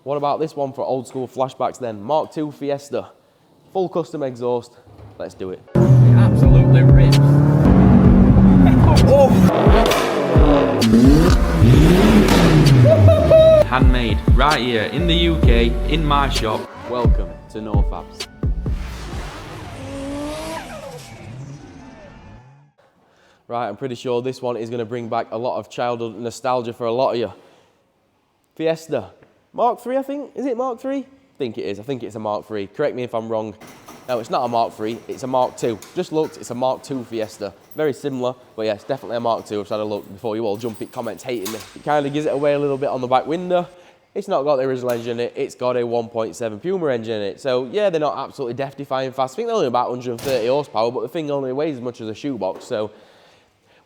What about this one for old school flashbacks then? Mark II Fiesta. Full custom exhaust. Let's do it. It absolutely rips. Oh. Handmade, right here in the UK, in my shop. Welcome to NoFabs. Right, I'm pretty sure this one is going to bring back a lot of childhood nostalgia for a lot of you. Fiesta. Mark III, I think? Is it Mark III? I think it is. I think it's a Mark III. Correct me if I'm wrong. No, it's not a Mark III. It's a Mark II. Just looked, it's a Mark II Fiesta. Very similar, but yeah, it's definitely a Mark II. I've had a look before you all jump in comments hating me. It kind of gives it away a little bit on the back window. It's not got the original engine in it. It's got a 1.7 Puma engine in it. So yeah, they're not absolutely death-defying fast. I think they're only about 130 horsepower, but the thing only weighs as much as a shoebox. So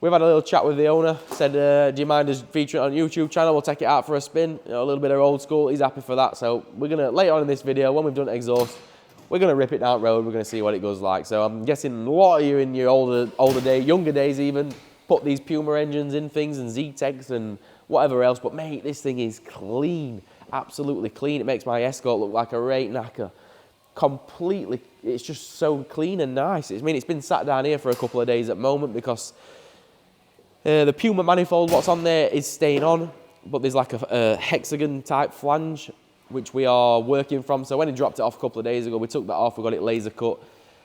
we've had a little chat with the owner. Said, do you mind us featuring it on YouTube channel? We'll take it out for a spin. You know, a little bit of old school. He's happy for that. So we're gonna, later on in this video, when we've done exhaust, we're gonna rip it down road. We're gonna see what it goes like. So I'm guessing a lot of you in your younger days even, put these Puma engines in things and zetecs and whatever else. But mate, this thing is clean, absolutely clean. It makes my Escort look like a rate knacker. Completely, it's just so clean and nice. I mean, it's been sat down here for a couple of days at the moment because the Puma manifold, what's on there is staying on, but there's like a hexagon type flange, which we are working from. So when he dropped it off a couple of days ago, we took that off, we got it laser cut.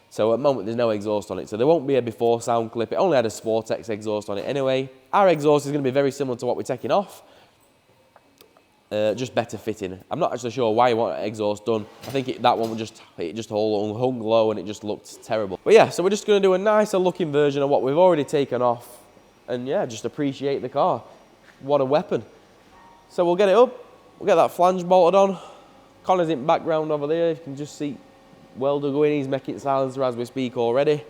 So at the moment, there's no exhaust on it. So there won't be a before sound clip. It only had a sportex exhaust on it anyway. Our exhaust is gonna be very similar to what we're taking off, just better fitting. I'm not actually sure why you want exhaust done. I think that one just all hung low and it just looked terrible. But yeah, so we're just gonna do a nicer looking version of what we've already taken off. And yeah, just appreciate the car. What a weapon. So we'll get it up, we'll get that flange bolted on. Connor's in background over there, you can just see welder going, he's making silencer as we speak already.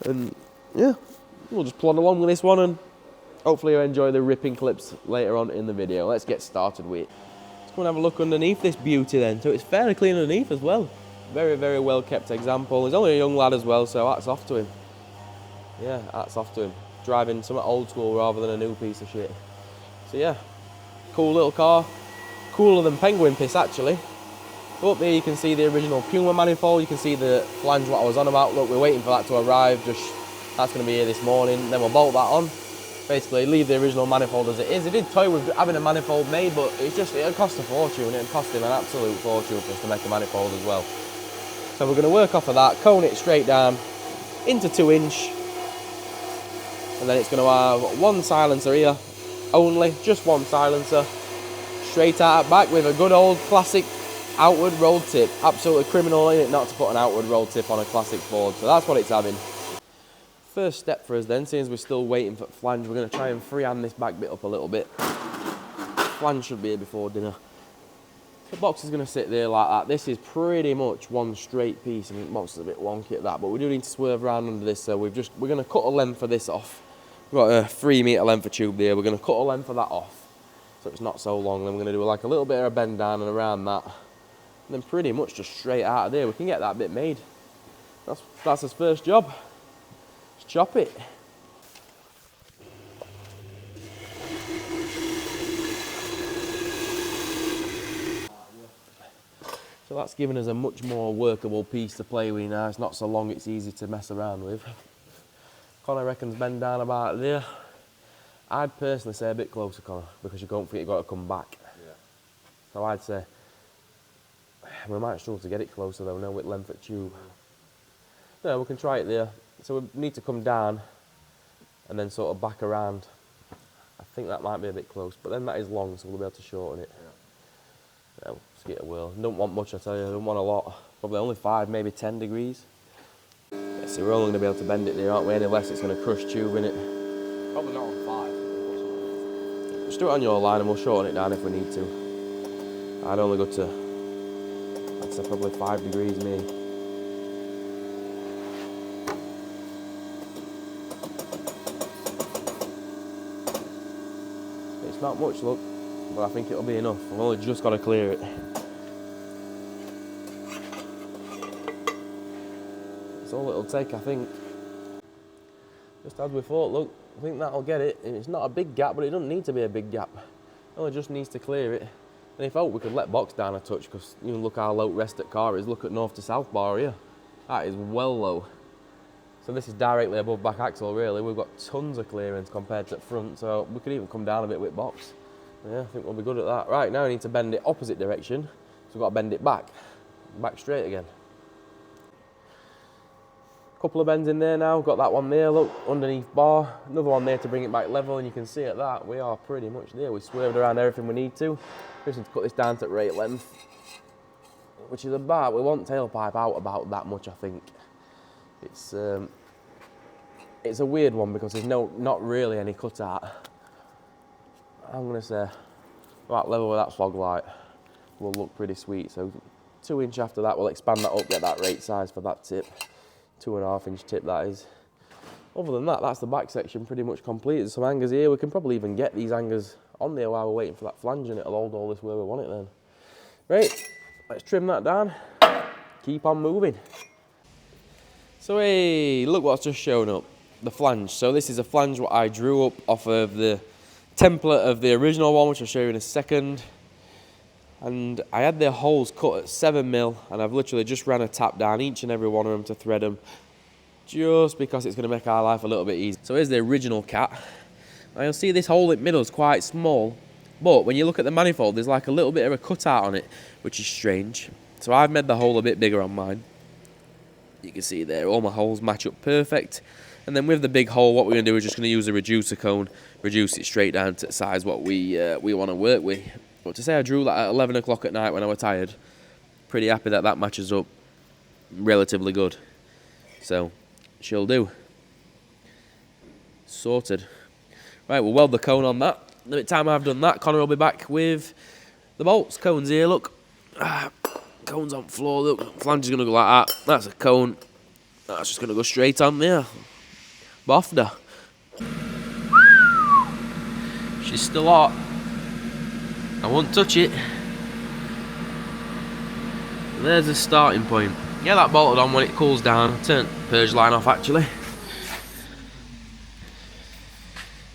And yeah, we'll just plod along with this one and hopefully you'll enjoy the ripping clips later on in the video. Let's get started with it. Let's go and have a look underneath this beauty then. So it's fairly clean underneath as well. Very, very well kept example. He's only a young lad as well, so hats off to him. Yeah, hats off to him. Driving something old school rather than a new piece of shit. So yeah, cool little car. Cooler than penguin piss actually. Up there you can see the original Puma manifold. You can see the flange what I was on about. Look, we're waiting for that to arrive. That's going to be here this morning. Then we'll bolt that on. Basically leave the original manifold as it is. He did toy with having a manifold made, but it'll cost a fortune. It'll cost him an absolute fortune for us to make a manifold as well. So we're going to work off of that, cone it straight down into 2-inch. And then it's going to have one silencer here only, just one silencer. Straight out at back with a good old classic outward rolled tip. Absolutely criminal in it not to put an outward rolled tip on a classic Ford. So that's what it's having. First step for us then, seeing as we're still waiting for flange, we're going to try and freehand this back bit up a little bit. Flange should be here before dinner. The box is going to sit there like that. This is pretty much one straight piece. I mean, the box is a bit wonky at that, but we do need to swerve around under this. So we're going to cut a length of this off. We've got a 3 metre length of tube there. We're going to cut a length of that off so it's not so long. Then we're going to do like a little bit of a bend down and around that. And then pretty much just straight out of there, we can get that bit made. That's his first job. Just chop it. So that's given us a much more workable piece to play with now. It's not so long, it's easy to mess around with. Connor reckons bend down about there. I'd personally say a bit closer, Connor, because you don't think you've got to come back. Yeah. So I'd say, we might struggle to get it closer though, no, with length of tube. No, we can try it there. So we need to come down and then sort of back around. I think that might be a bit close, but then that is long, so we'll be able to shorten it. Yeah. No, just get a whirl. Don't want much, I tell you, I don't want a lot. Probably only 5, maybe 10 degrees. Yeah, so we're only going to be able to bend it there, aren't we? Any less it's going to crush tube in it. Probably not on 5. Just do it on your line and we'll shorten it down if we need to. I'd only go to, I'd say probably 5 degrees maybe. It's not much, look, but I think it'll be enough. I've only just got to clear it. That's all it'll take, I think. Just as we thought, look, I think that'll get it. It's not a big gap, but it doesn't need to be a big gap. It only just needs to clear it. And if we could let box down a touch, because you know, look how low rest that car is. Look at north to south bar here. That is well low. So this is directly above back axle really. We've got tons of clearance compared to the front, so we could even come down a bit with box. Yeah, I think we'll be good at that. Right, now we need to bend it opposite direction. So we've got to bend it back straight again. Couple of bends in there now, got that one there, look, underneath bar. Another one there to bring it back level, and you can see at that, we are pretty much there. We swerved around everything we need to. Just need to cut this down to rate length, which is about, we want tailpipe out about that much, I think. It's a weird one because there's not really any cutout. I'm gonna say about level with that fog light will look pretty sweet. So 2 inch after that, we'll expand that up, get that rate size for that tip. 2.5 inch tip that is. Other than that, that's the back section pretty much complete. There's some hangers here. We can probably even get these hangers on there while we're waiting for that flange, and it'll hold all this where we want it then. Right, let's trim that down. Keep on moving. So hey, look what's just shown up. The flange. So this is a flange what I drew up off of the template of the original one, which I'll show you in a second. And I had their holes cut at 7mm, and I've literally just ran a tap down each and every one of them to thread them, just because it's going to make our life a little bit easier. So here's the original cat. Now you'll see this hole in the middle is quite small, but when you look at the manifold, there's like a little bit of a cutout on it, which is strange. So I've made the hole a bit bigger on mine. You can see there, all my holes match up perfect. And then with the big hole, what we're going to do is just going to use a reducer cone, reduce it straight down to the size what we want to work with. But to say I drew that at 11 o'clock at night when I was tired, pretty happy that that matches up relatively good. So, she'll do. Sorted. Right, we'll weld the cone on that. The time I've done that, Connor will be back with the bolts. Cone's here, look. Cone's on floor, look. Flange is going to go like that. That's a cone. That's just going to go straight on there. Bofda. She's still hot. I won't touch it. There's the starting point. Yeah, that bolted on when it cools down. I turned the purge line off actually.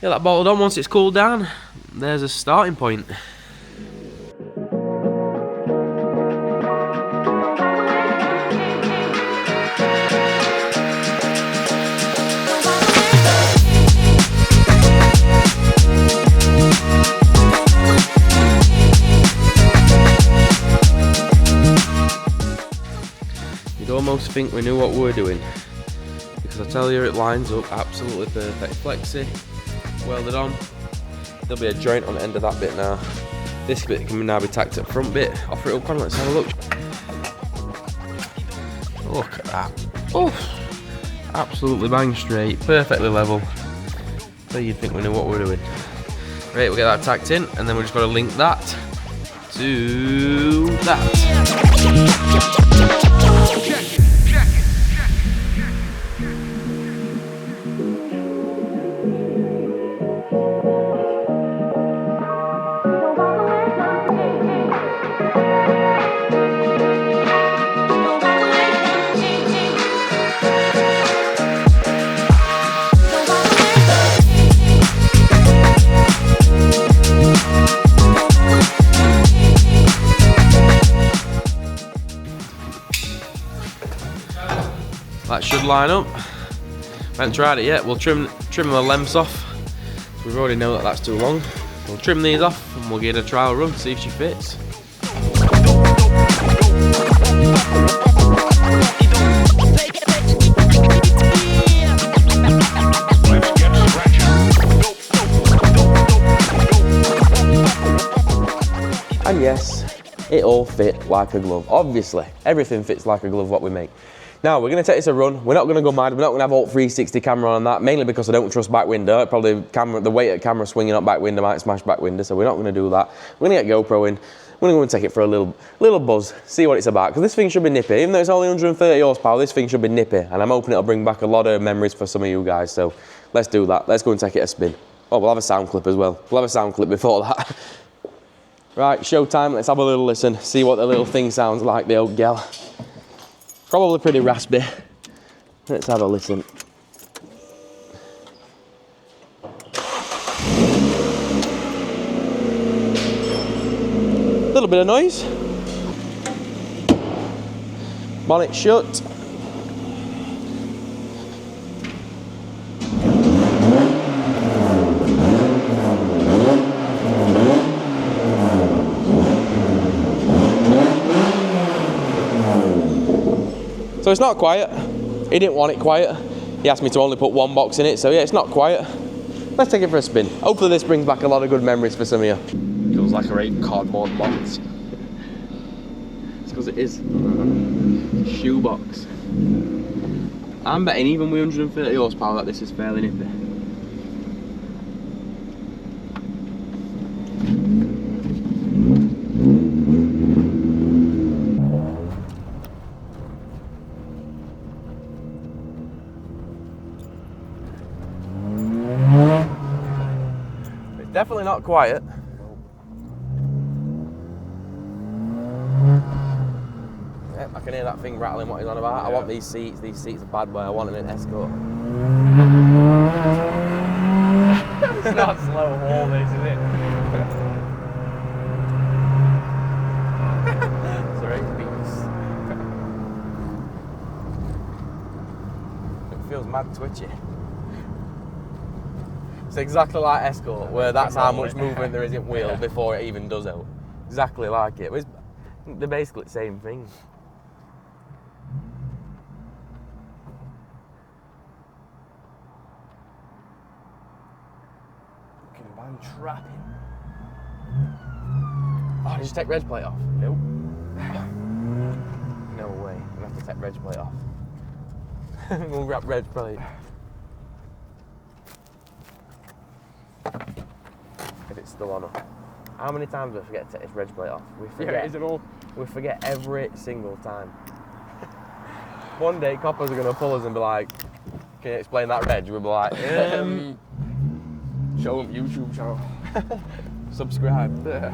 Yeah, that bolted on once it's cooled down. There's a starting point. Almost think we knew what we were doing, because I tell you it lines up absolutely perfect. Flexi, welded on. There'll be a joint on the end of that bit now. This bit can now be tacked at the front bit. Offer it up, Connor, let's have a look. Look at that. Oh, absolutely bang straight, perfectly level. So you'd think we knew what we were doing. Right, we'll get that tacked in, and then we're just going to link that to that. That should line up. I haven't tried it yet. We'll trim the lengths off. We already know that that's too long. We'll trim these off and we'll get a trial run, see if she fits. And yes, it all fit like a glove. Obviously, everything fits like a glove what we make. Now, we're going to take this a run. We're not going to go mad. We're not going to have all 360 camera on that, mainly because I don't trust back window. Probably the weight of camera swinging up back window might smash back window, so we're not going to do that. We're going to get GoPro in. We're going to go and take it for a little buzz, see what it's about, because this thing should be nippy. Even though it's only 130 horsepower, this thing should be nippy, and I'm hoping it'll bring back a lot of memories for some of you guys, so let's do that. Let's go and take it a spin. Oh, we'll have a sound clip as well. We'll have a sound clip before that. Right, showtime. Let's have a little listen, see what the little thing sounds like, the old gal. Probably pretty raspy. Let's have a listen. bit of noise. Bonnet shut. So it's not quiet. He didn't want it quiet. He asked me to only put one box in it, so yeah, it's not quiet. Let's take it for a spin. Hopefully this brings back a lot of good memories for some of you. Feels like a right cardboard box. It's because it is. Shoebox. I'm betting even with 130 horsepower that this is fairly nippy. Definitely not quiet. Yep, I can hear that thing rattling what he's on about. Yeah. I want these seats are bad boy, I want them in Escort. It's not slow haul this, is it? It's a right beast. It feels mad twitchy. It's exactly like Escort, where that's how much movement there is in wheel before it even does out. Exactly like it. They're basically the same thing. Fucking man trapping. Oh, did you take reg plate off? Nope. No way. I'm gonna have to take reg plate off. We'll wrap reg plate. If it's still on. How many times do I forget to take this reg plate off? We forget. Yeah, is it all? We forget every single time. One day, coppers are going to pull us and be like, "Can you explain that reg?" We'll be like, Show them YouTube channel. subscribe. Yeah.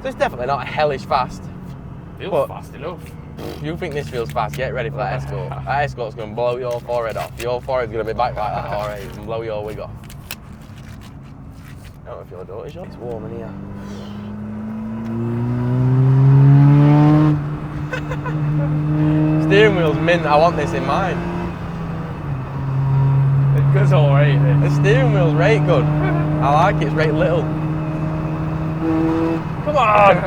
So it's definitely not hellish fast. Feels fast enough. You think this feels fast? Get ready for that Escort. That Escort's going to blow your forehead off. Your forehead's going to be back like that, alright, and blow your wig off. I don't know if your daughter's yours. It's warm in here. Steering wheel's mint. I want this in mine. It goes alright. The steering wheel's right good. I like it. It's right little. Come on!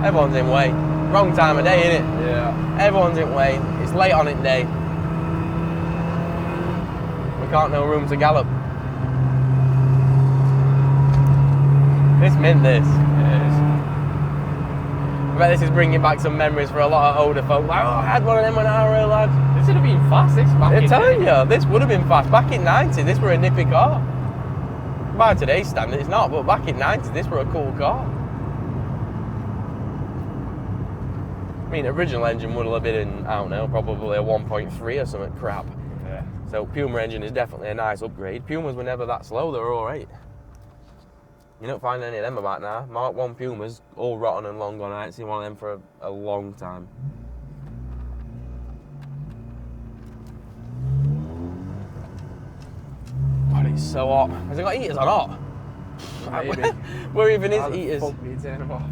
Everyone's in way. Wrong time of day, innit? Yeah. Everyone's in way. It's late on in day. We can't no room to gallop. It's mint, this. It is. I bet this is bringing back some memories for a lot of older folk. Like, oh, I had one of them when I was a lad. This would have been fast, this back I'm in telling day. you, this would have been fast. Back in 90, this were a nippy car. By today's standard, it's not, but back in 90, this were a cool car. I mean, original engine would have been, I don't know, probably a 1.3 or something crap. Yeah. So Puma engine is definitely a nice upgrade. Pumas were never that slow, they were alright. You don't find any of them about now. Mark 1 Pumas, all rotten and long gone. I haven't seen one of them for a long time. God, it's so hot. Has it got heaters or not? Maybe. Where even is How the heaters? fuck do you turn them off?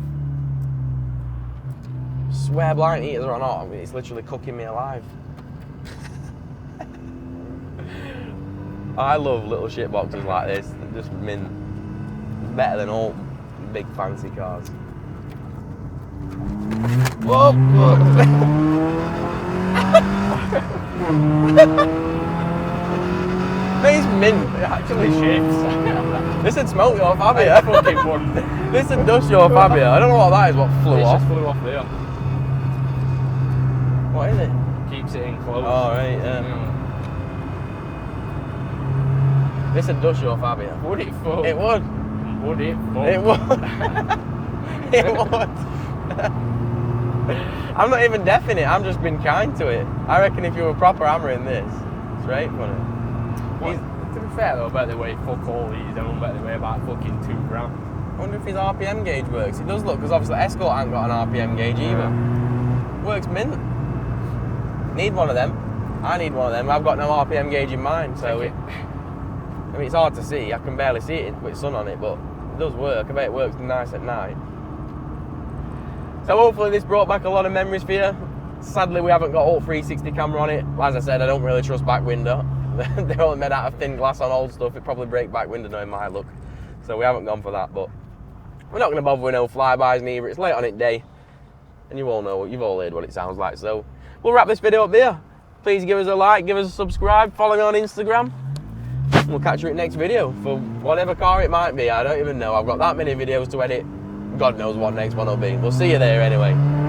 Swear blind heaters are not. I mean, it's literally cooking me alive. I love little shit boxes like this. They're just mint. Better than all big fancy cars. Whoa! It's mint. It actually shakes. This would smoke your Fabia. Fucking one. This would dust your Fabia. I don't know what that is, what flew It off. just flew off there. What is it? Keeps it enclosed. Oh, right. This would dust your Fabia. Would it fuck? It would. Would it fuck? It would. It would. I'm not even deaf in it, I'm just being kind to it. I reckon if you were proper hammering this, it's right funny. Well, to be fair though, I bet they weigh fuck all these. I bet they weigh about fucking 2 grams. wonder if his RPM gauge works. It does look, because obviously Escort ain't got an RPM gauge either. Works mint. Need one of them. I need one of them. I've got no RPM gauge in mine, so I mean, it's hard to see. I can barely see it with sun on it, but it does work. I bet it works nice at night. So hopefully this brought back a lot of memories for you. Sadly, we haven't got all 360 camera on it. As I said, I don't really trust back window. They're only made out of thin glass on old stuff. It probably break back window knowing my luck. So we haven't gone for that, but we're not going to bother with no flybys neither. It's late on it day, and you all know, you've all heard what it sounds like. So we'll wrap this video up there. Please give us a like, give us a subscribe, follow me on Instagram. We'll catch you in the next video for whatever car it might be. I don't even know. I've got that many videos to edit. God knows what next one will be. We'll see you there anyway.